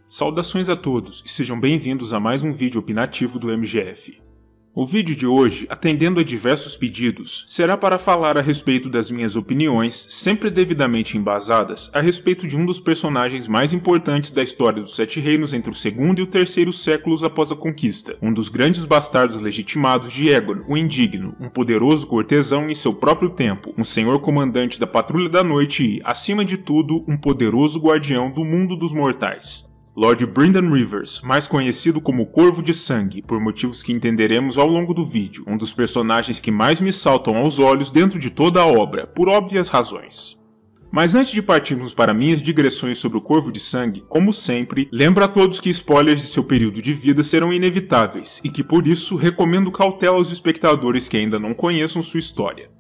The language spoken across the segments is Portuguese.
Saudações a todos e sejam bem-vindos a mais um vídeo opinativo do MGF. O vídeo de hoje, atendendo a diversos pedidos, será para falar a respeito das minhas opiniões, sempre devidamente embasadas, a respeito de um dos personagens mais importantes da história dos Sete Reinos entre o segundo e o terceiro séculos após a conquista, um dos grandes bastardos legitimados de Aegon, o Indigno, um poderoso cortesão em seu próprio tempo, um senhor comandante da Patrulha da Noite e, acima de tudo, um poderoso guardião do mundo dos mortais. Lord Brynden Rivers, mais conhecido como Corvo de Sangue, por motivos que entenderemos ao longo do vídeo, um dos personagens que mais me saltam aos olhos dentro de toda a obra, por óbvias razões. Mas antes de partirmos para minhas digressões sobre o Corvo de Sangue, como sempre, lembro a todos que spoilers de seu período de vida serão inevitáveis, e que por isso recomendo cautela aos espectadores que ainda não conheçam sua história.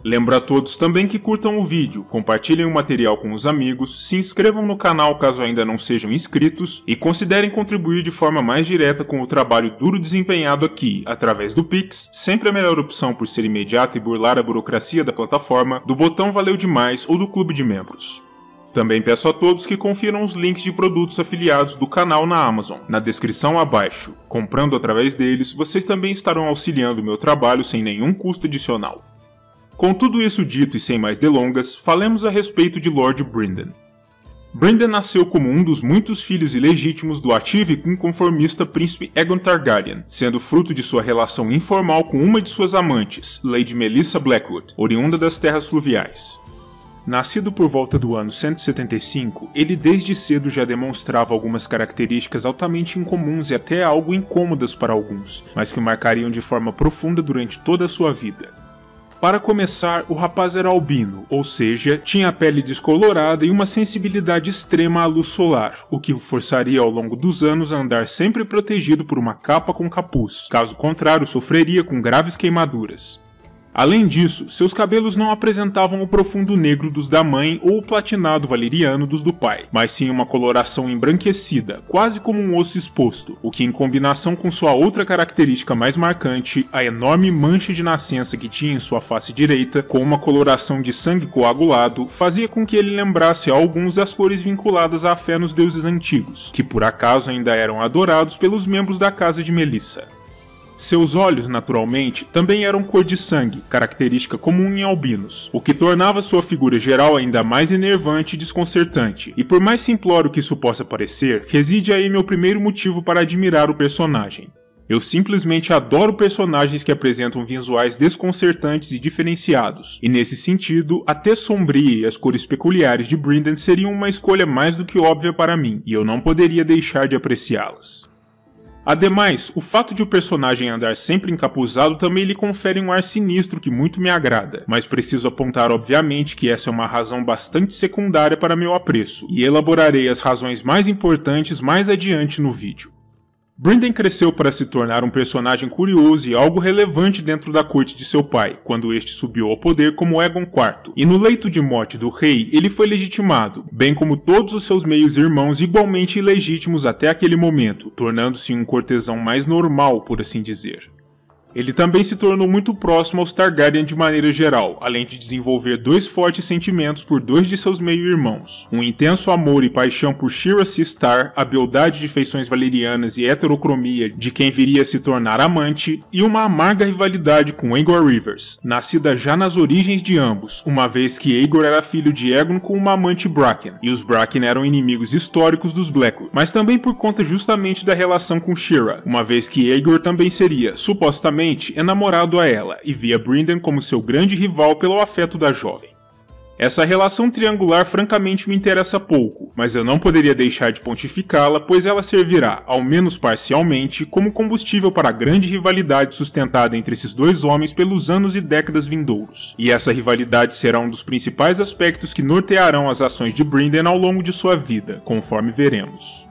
Lembro a todos também que curtam o vídeo, compartilhem o material com os amigos, se inscrevam no canal caso ainda não sejam inscritos e considerem contribuir de forma mais direta com o trabalho duro desempenhado aqui, através do Pix, sempre a melhor opção por ser imediata e burlar a burocracia da plataforma, do botão Valeu Demais ou do clube de membros. Também peço a todos que confiram os links de produtos afiliados do canal na Amazon, na descrição abaixo. Comprando através deles, vocês também estarão auxiliando o meu trabalho sem nenhum custo adicional. Com tudo isso dito e sem mais delongas, falemos a respeito de Lord Brynden. Brynden nasceu como um dos muitos filhos ilegítimos do ativo e inconformista príncipe Aegon Targaryen, sendo fruto de sua relação informal com uma de suas amantes, Lady Melissa Blackwood, oriunda das Terras Fluviais. Nascido por volta do ano 175, ele desde cedo já demonstrava algumas características altamente incomuns e até algo incômodas para alguns, mas que o marcariam de forma profunda durante toda a sua vida. Para começar, o rapaz era albino, ou seja, tinha a pele descolorada e uma sensibilidade extrema à luz solar, o que o forçaria ao longo dos anos a andar sempre protegido por uma capa com capuz, caso contrário sofreria com graves queimaduras. Além disso, seus cabelos não apresentavam o profundo negro dos da mãe ou o platinado valeriano dos do pai, mas sim uma coloração embranquecida, quase como um osso exposto, o que em combinação com sua outra característica mais marcante, a enorme mancha de nascença que tinha em sua face direita, com uma coloração de sangue coagulado, fazia com que ele lembrasse a alguns das cores vinculadas à fé nos deuses antigos, que por acaso ainda eram adorados pelos membros da casa de Melissa. Seus olhos, naturalmente, também eram cor de sangue, característica comum em albinos, o que tornava sua figura geral ainda mais enervante e desconcertante, e por mais simplório que isso possa parecer, reside aí meu primeiro motivo para admirar o personagem. Eu simplesmente adoro personagens que apresentam visuais desconcertantes e diferenciados, e nesse sentido, a tez sombria e as cores peculiares de Brynden seriam uma escolha mais do que óbvia para mim, e eu não poderia deixar de apreciá-las. Ademais, o fato de o personagem andar sempre encapuzado também lhe confere um ar sinistro que muito me agrada, mas preciso apontar obviamente que essa é uma razão bastante secundária para meu apreço, e elaborarei as razões mais importantes mais adiante no vídeo. Brynden cresceu para se tornar um personagem curioso e algo relevante dentro da corte de seu pai, quando este subiu ao poder como Aegon IV, e no leito de morte do rei ele foi legitimado, bem como todos os seus meios-irmãos igualmente ilegítimos até aquele momento, tornando-se um cortesão mais normal, por assim dizer. Ele também se tornou muito próximo aos Targaryen de maneira geral, além de desenvolver dois fortes sentimentos por dois de seus meio-irmãos. Um intenso amor e paixão por Shira Seastar, a beldade de feições valerianas e heterocromia de quem viria a se tornar amante, e uma amarga rivalidade com Aegon Rivers, nascida já nas origens de ambos, uma vez que Aegon era filho de Aegon com uma amante Bracken, e os Bracken eram inimigos históricos dos Blackwood, mas também por conta justamente da relação com Shira, uma vez que Aegon também seria, supostamente, enamorado a ela e via Brynden como seu grande rival pelo afeto da jovem. Essa relação triangular francamente me interessa pouco, mas eu não poderia deixar de pontificá-la, pois ela servirá, ao menos parcialmente, como combustível para a grande rivalidade sustentada entre esses dois homens pelos anos e décadas vindouros. E essa rivalidade será um dos principais aspectos que nortearão as ações de Brynden ao longo de sua vida, conforme veremos.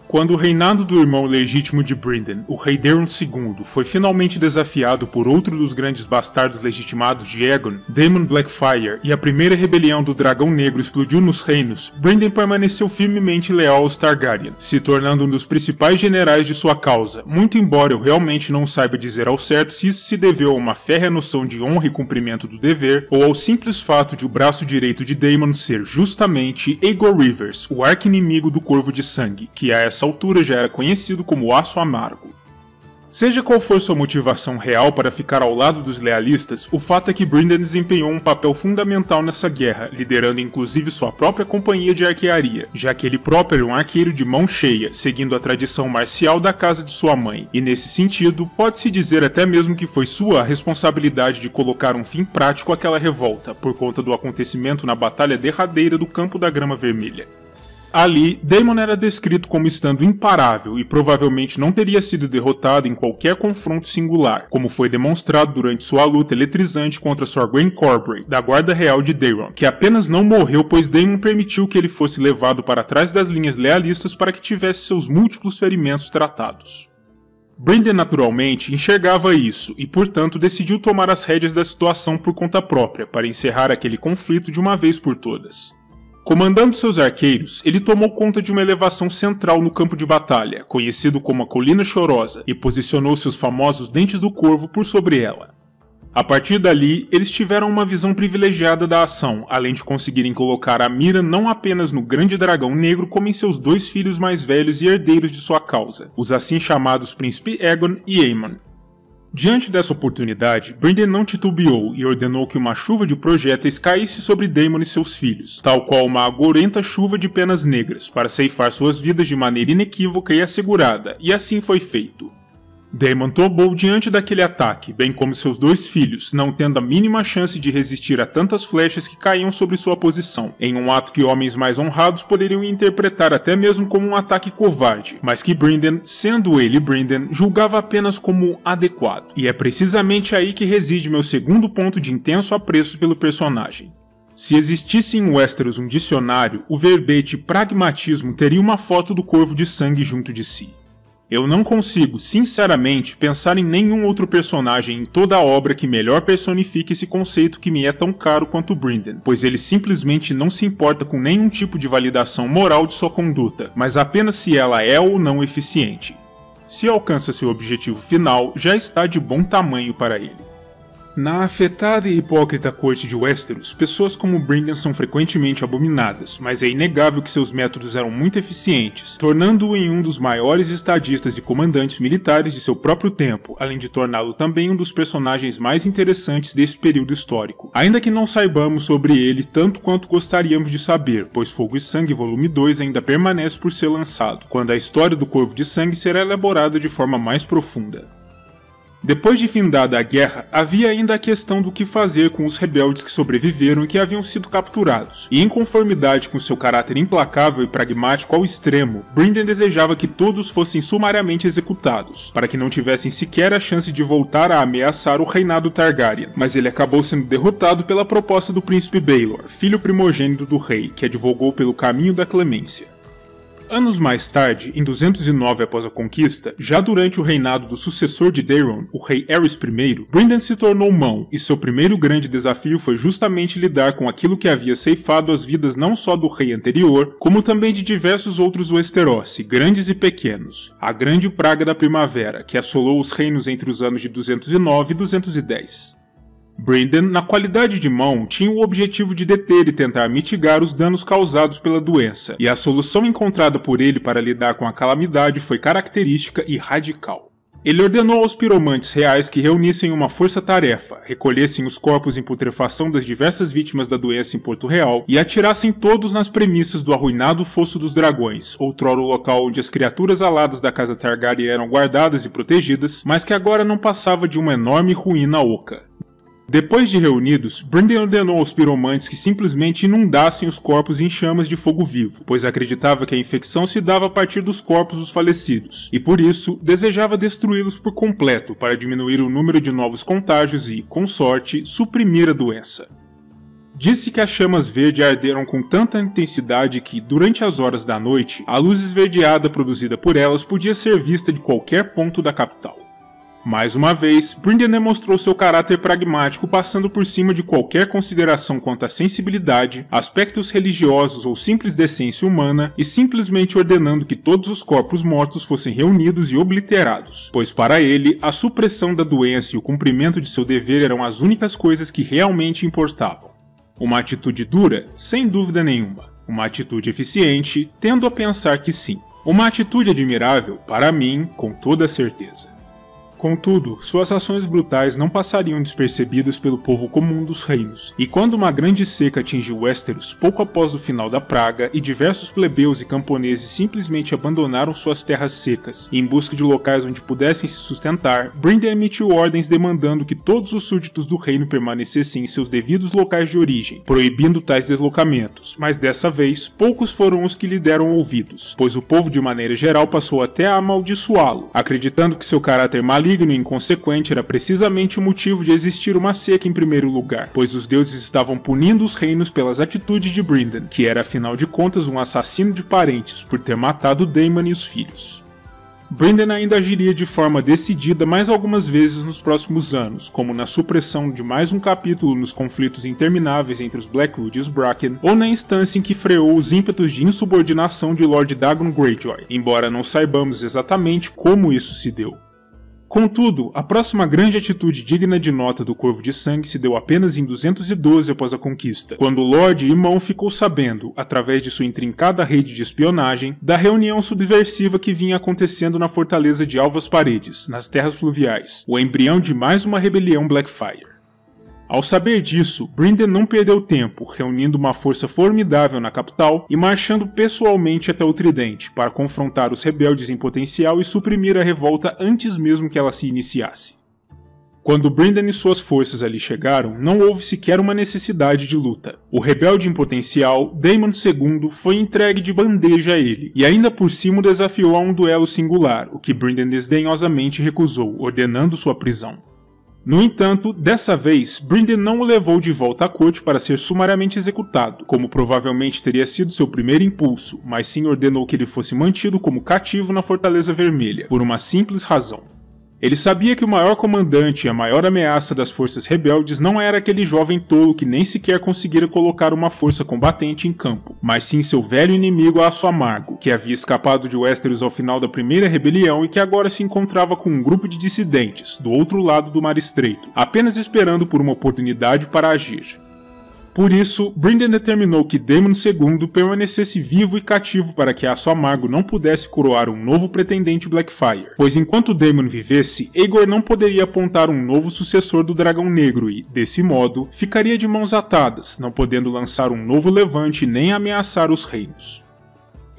Quando o reinado do irmão legítimo de Brynden, o rei Daeron II, foi finalmente desafiado por outro dos grandes bastardos legitimados de Aegon, Daemon Blackfyre, e a primeira rebelião do Dragão Negro explodiu nos reinos, Brynden permaneceu firmemente leal aos Targaryen, se tornando um dos principais generais de sua causa, muito embora eu realmente não saiba dizer ao certo se isso se deveu a uma férrea noção de honra e cumprimento do dever, ou ao simples fato de o braço direito de Daemon ser justamente Aegor Rivers, o arqui-inimigo do Corvo de Sangue, que a essa altura já era conhecido como Aço Amargo. Seja qual for sua motivação real para ficar ao lado dos lealistas, o fato é que Brynden desempenhou um papel fundamental nessa guerra, liderando inclusive sua própria companhia de arquearia, já que ele próprio era um arqueiro de mão cheia, seguindo a tradição marcial da casa de sua mãe, e nesse sentido, pode-se dizer até mesmo que foi sua a responsabilidade de colocar um fim prático àquela revolta, por conta do acontecimento na batalha derradeira do Campo da Grama Vermelha. Ali, Daemon era descrito como estando imparável e provavelmente não teria sido derrotado em qualquer confronto singular, como foi demonstrado durante sua luta eletrizante contra Sir Gwen Corbray, da Guarda Real de Daeron, que apenas não morreu pois Daemon permitiu que ele fosse levado para trás das linhas lealistas para que tivesse seus múltiplos ferimentos tratados. Brynden naturalmente enxergava isso e, portanto, decidiu tomar as rédeas da situação por conta própria para encerrar aquele conflito de uma vez por todas. Comandando seus arqueiros, ele tomou conta de uma elevação central no campo de batalha, conhecido como a Colina Chorosa, e posicionou seus famosos Dentes do Corvo por sobre ela. A partir dali, eles tiveram uma visão privilegiada da ação, além de conseguirem colocar a mira não apenas no Grande Dragão Negro, como em seus dois filhos mais velhos e herdeiros de sua causa, os assim chamados Príncipe Aegon e Aemon. Diante dessa oportunidade, Brynden não titubeou e ordenou que uma chuva de projéteis caísse sobre Daemon e seus filhos, tal qual uma agorenta chuva de penas negras, para ceifar suas vidas de maneira inequívoca e assegurada, e assim foi feito. Daemon tombou diante daquele ataque, bem como seus dois filhos, não tendo a mínima chance de resistir a tantas flechas que caíam sobre sua posição, em um ato que homens mais honrados poderiam interpretar até mesmo como um ataque covarde, mas que Brynden, sendo ele Brynden, julgava apenas como adequado. E é precisamente aí que reside meu segundo ponto de intenso apreço pelo personagem. Se existisse em Westeros um dicionário, o verbete pragmatismo teria uma foto do Corvo de Sangue junto de si. Eu não consigo, sinceramente, pensar em nenhum outro personagem em toda a obra que melhor personifique esse conceito que me é tão caro quanto Brynden, pois ele simplesmente não se importa com nenhum tipo de validação moral de sua conduta, mas apenas se ela é ou não eficiente. Se alcança seu objetivo final, já está de bom tamanho para ele. Na afetada e hipócrita corte de Westeros, pessoas como Brynden são frequentemente abominadas, mas é inegável que seus métodos eram muito eficientes, tornando-o em um dos maiores estadistas e comandantes militares de seu próprio tempo, além de torná-lo também um dos personagens mais interessantes desse período histórico. Ainda que não saibamos sobre ele tanto quanto gostaríamos de saber, pois Fogo e Sangue Volume 2 ainda permanece por ser lançado, quando a história do Corvo de Sangue será elaborada de forma mais profunda. Depois de findada a guerra, havia ainda a questão do que fazer com os rebeldes que sobreviveram e que haviam sido capturados, e em conformidade com seu caráter implacável e pragmático ao extremo, Brynden desejava que todos fossem sumariamente executados, para que não tivessem sequer a chance de voltar a ameaçar o reinado Targaryen, mas ele acabou sendo derrotado pela proposta do príncipe Baelor, filho primogênito do rei, que advogou pelo caminho da clemência. Anos mais tarde, em 209 após a conquista, já durante o reinado do sucessor de Daeron, o rei Aerys I, Brynden se tornou mão, e seu primeiro grande desafio foi justamente lidar com aquilo que havia ceifado as vidas não só do rei anterior, como também de diversos outros Westerosi, grandes e pequenos, a Grande Praga da Primavera, que assolou os reinos entre os anos de 209 e 210. Brynden, na qualidade de mão, tinha o objetivo de deter e tentar mitigar os danos causados pela doença, e a solução encontrada por ele para lidar com a calamidade foi característica e radical. Ele ordenou aos piromantes reais que reunissem uma força-tarefa, recolhessem os corpos em putrefação das diversas vítimas da doença em Porto Real e atirassem todos nas premissas do arruinado Fosso dos Dragões, outrora o local onde as criaturas aladas da casa Targaryen eram guardadas e protegidas, mas que agora não passava de uma enorme ruína oca. Depois de reunidos, Brynden ordenou aos piromantes que simplesmente inundassem os corpos em chamas de fogo vivo, pois acreditava que a infecção se dava a partir dos corpos dos falecidos, e por isso desejava destruí-los por completo para diminuir o número de novos contágios e, com sorte, suprimir a doença. Disse que as chamas verdes arderam com tanta intensidade que, durante as horas da noite, a luz esverdeada produzida por elas podia ser vista de qualquer ponto da capital. Mais uma vez, Brynden demonstrou seu caráter pragmático, passando por cima de qualquer consideração quanto à sensibilidade, aspectos religiosos ou simples decência humana, e simplesmente ordenando que todos os corpos mortos fossem reunidos e obliterados, pois para ele, a supressão da doença e o cumprimento de seu dever eram as únicas coisas que realmente importavam. Uma atitude dura? Sem dúvida nenhuma. Uma atitude eficiente? Tendo a pensar que sim. Uma atitude admirável? Para mim, com toda certeza. Contudo, suas ações brutais não passariam despercebidas pelo povo comum dos reinos, e quando uma grande seca atingiu Westeros pouco após o final da praga e diversos plebeus e camponeses simplesmente abandonaram suas terras secas em busca de locais onde pudessem se sustentar, Brynden emitiu ordens demandando que todos os súditos do reino permanecessem em seus devidos locais de origem, proibindo tais deslocamentos, mas dessa vez poucos foram os que lhe deram ouvidos, pois o povo de maneira geral passou até a amaldiçoá-lo, acreditando que seu caráter maligno e inconsequente era precisamente o motivo de existir uma seca em primeiro lugar, pois os deuses estavam punindo os reinos pelas atitudes de Brynden, que era afinal de contas um assassino de parentes por ter matado Daemon e os filhos. Brynden ainda agiria de forma decidida mais algumas vezes nos próximos anos, como na supressão de mais um capítulo nos conflitos intermináveis entre os Blackwood e os Bracken, ou na instância em que freou os ímpetos de insubordinação de Lord Dagon Greyjoy, embora não saibamos exatamente como isso se deu. Contudo, a próxima grande atitude digna de nota do Corvo de Sangue se deu apenas em 212 após a conquista, quando Lord Aemon ficou sabendo, através de sua intrincada rede de espionagem, da reunião subversiva que vinha acontecendo na fortaleza de Alvas Paredes, nas Terras Fluviais, o embrião de mais uma rebelião Blackfyre. Ao saber disso, Brynden não perdeu tempo, reunindo uma força formidável na capital e marchando pessoalmente até o Tridente para confrontar os rebeldes em potencial e suprimir a revolta antes mesmo que ela se iniciasse. Quando Brynden e suas forças ali chegaram, não houve sequer uma necessidade de luta. O rebelde em potencial, Daemon II, foi entregue de bandeja a ele, e ainda por cima o desafiou a um duelo singular, o que Brynden desdenhosamente recusou, ordenando sua prisão. No entanto, dessa vez, Brynden não o levou de volta à corte para ser sumariamente executado, como provavelmente teria sido seu primeiro impulso, mas sim ordenou que ele fosse mantido como cativo na Fortaleza Vermelha, por uma simples razão. Ele sabia que o maior comandante e a maior ameaça das forças rebeldes não era aquele jovem tolo que nem sequer conseguira colocar uma força combatente em campo, mas sim seu velho inimigo Aço Amargo, que havia escapado de Westeros ao final da primeira rebelião e que agora se encontrava com um grupo de dissidentes, do outro lado do Mar Estreito, apenas esperando por uma oportunidade para agir. Por isso, Brynden determinou que Daemon II permanecesse vivo e cativo para que Aço Amargo não pudesse coroar um novo pretendente Blackfyre, pois enquanto Daemon vivesse, Aegor não poderia apontar um novo sucessor do Dragão Negro e, desse modo, ficaria de mãos atadas, não podendo lançar um novo levante nem ameaçar os reinos.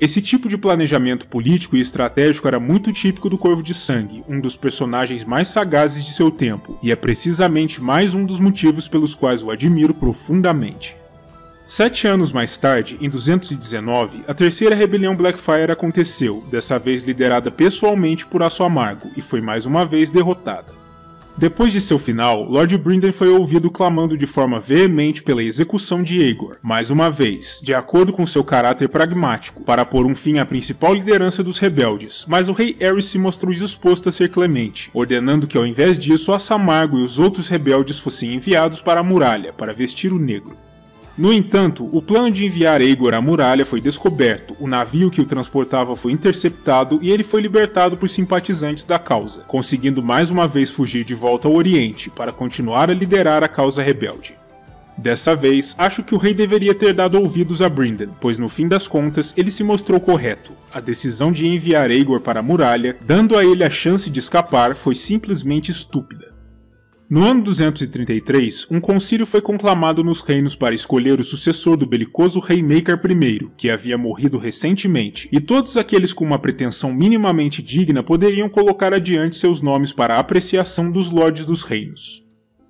Esse tipo de planejamento político e estratégico era muito típico do Corvo de Sangue, um dos personagens mais sagazes de seu tempo, e é precisamente mais um dos motivos pelos quais o admiro profundamente. 7 anos mais tarde, em 219, a terceira rebelião Blackfyre aconteceu, dessa vez liderada pessoalmente por Aço Amargo, e foi mais uma vez derrotada. Depois de seu final, Lord Brynden foi ouvido clamando de forma veemente pela execução de Aegor, mais uma vez, de acordo com seu caráter pragmático, para pôr um fim à principal liderança dos rebeldes, mas o rei Aerys se mostrou disposto a ser clemente, ordenando que ao invés disso Aço Amargo e os outros rebeldes fossem enviados para a muralha, para vestir o negro. No entanto, o plano de enviar Aegor à muralha foi descoberto, o navio que o transportava foi interceptado e ele foi libertado por simpatizantes da causa, conseguindo mais uma vez fugir de volta ao Oriente para continuar a liderar a causa rebelde. Dessa vez, acho que o rei deveria ter dado ouvidos a Brynden, pois no fim das contas ele se mostrou correto. A decisão de enviar Aegor para a muralha, dando a ele a chance de escapar, foi simplesmente estúpida. No ano 233, um concílio foi conclamado nos reinos para escolher o sucessor do belicoso rei Maekar I, que havia morrido recentemente, e todos aqueles com uma pretensão minimamente digna poderiam colocar adiante seus nomes para a apreciação dos lordes dos reinos.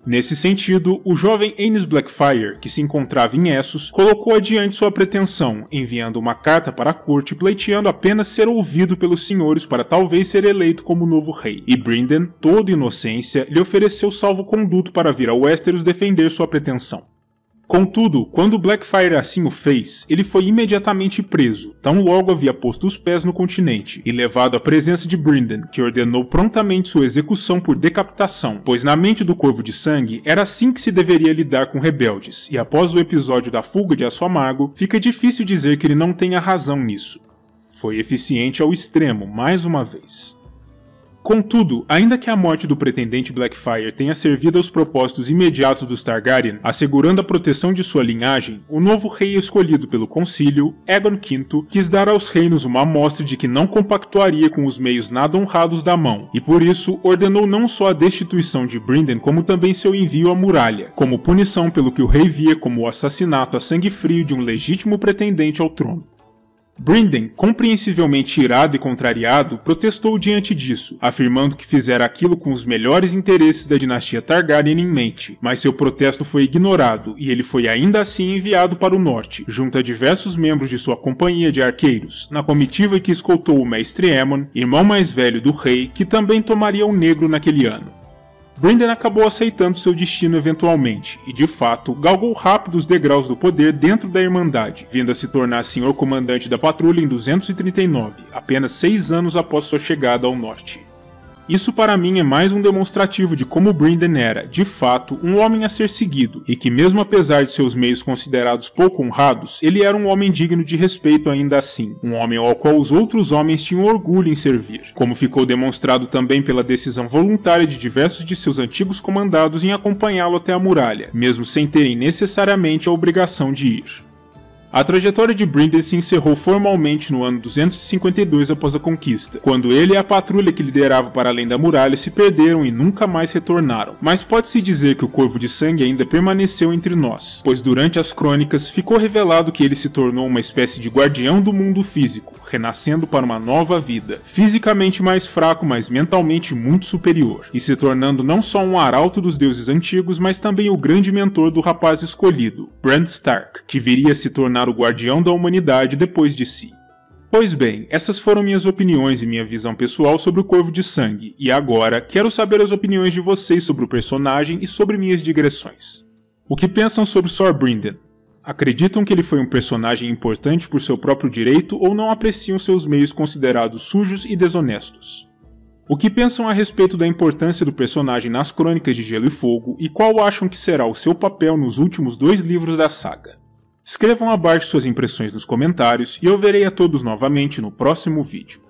Nesse sentido, o jovem Aenys Blackfyre, que se encontrava em Essos, colocou adiante sua pretensão, enviando uma carta para a corte pleiteando apenas ser ouvido pelos senhores para talvez ser eleito como novo rei, e Brynden, todo inocência, lhe ofereceu salvo-conduto para vir a Westeros defender sua pretensão. Contudo, quando Blackfire assim o fez, ele foi imediatamente preso, tão logo havia posto os pés no continente, e levado à presença de Brynden, que ordenou prontamente sua execução por decapitação, pois na mente do Corvo de Sangue era assim que se deveria lidar com rebeldes, e após o episódio da fuga de Aço Amargo, fica difícil dizer que ele não tenha razão nisso. Foi eficiente ao extremo, mais uma vez. Contudo, ainda que a morte do pretendente Blackfire tenha servido aos propósitos imediatos dos Targaryen, assegurando a proteção de sua linhagem, o novo rei escolhido pelo concílio, Aegon V, quis dar aos reinos uma amostra de que não compactuaria com os meios nada honrados da mão, e por isso ordenou não só a destituição de Brynden, como também seu envio à muralha, como punição pelo que o rei via como o assassinato a sangue frio de um legítimo pretendente ao trono. Brynden, compreensivelmente irado e contrariado, protestou diante disso, afirmando que fizera aquilo com os melhores interesses da dinastia Targaryen em mente, mas seu protesto foi ignorado e ele foi ainda assim enviado para o norte, junto a diversos membros de sua companhia de arqueiros, na comitiva que escoltou o mestre Aemon, irmão mais velho do rei, que também tomaria o negro naquele ano. Brynden acabou aceitando seu destino eventualmente, e de fato, galgou rápido os degraus do poder dentro da Irmandade, vindo a se tornar senhor comandante da patrulha em 239, apenas 6 anos após sua chegada ao norte. Isso para mim é mais um demonstrativo de como Brynden era, de fato, um homem a ser seguido, e que mesmo apesar de seus meios considerados pouco honrados, ele era um homem digno de respeito ainda assim, um homem ao qual os outros homens tinham orgulho em servir, como ficou demonstrado também pela decisão voluntária de diversos de seus antigos comandados em acompanhá-lo até a muralha, mesmo sem terem necessariamente a obrigação de ir. A trajetória de Brynden se encerrou formalmente no ano 252 após a conquista, quando ele e a patrulha que liderava para além da muralha se perderam e nunca mais retornaram. Mas pode-se dizer que o Corvo de Sangue ainda permaneceu entre nós, pois durante as crônicas ficou revelado que ele se tornou uma espécie de guardião do mundo físico, renascendo para uma nova vida, fisicamente mais fraco, mas mentalmente muito superior, e se tornando não só um arauto dos deuses antigos, mas também o grande mentor do rapaz escolhido, Bran Stark, que viria a se tornar o guardião da humanidade depois de si. Pois bem, essas foram minhas opiniões e minha visão pessoal sobre o Corvo de Sangue, e agora quero saber as opiniões de vocês sobre o personagem e sobre minhas digressões. O que pensam sobre Sor Brynden? Acreditam que ele foi um personagem importante por seu próprio direito ou não apreciam seus meios considerados sujos e desonestos? O que pensam a respeito da importância do personagem nas Crônicas de Gelo e Fogo e qual acham que será o seu papel nos últimos 2 livros da saga? Escrevam abaixo suas impressões nos comentários e eu verei a todos novamente no próximo vídeo.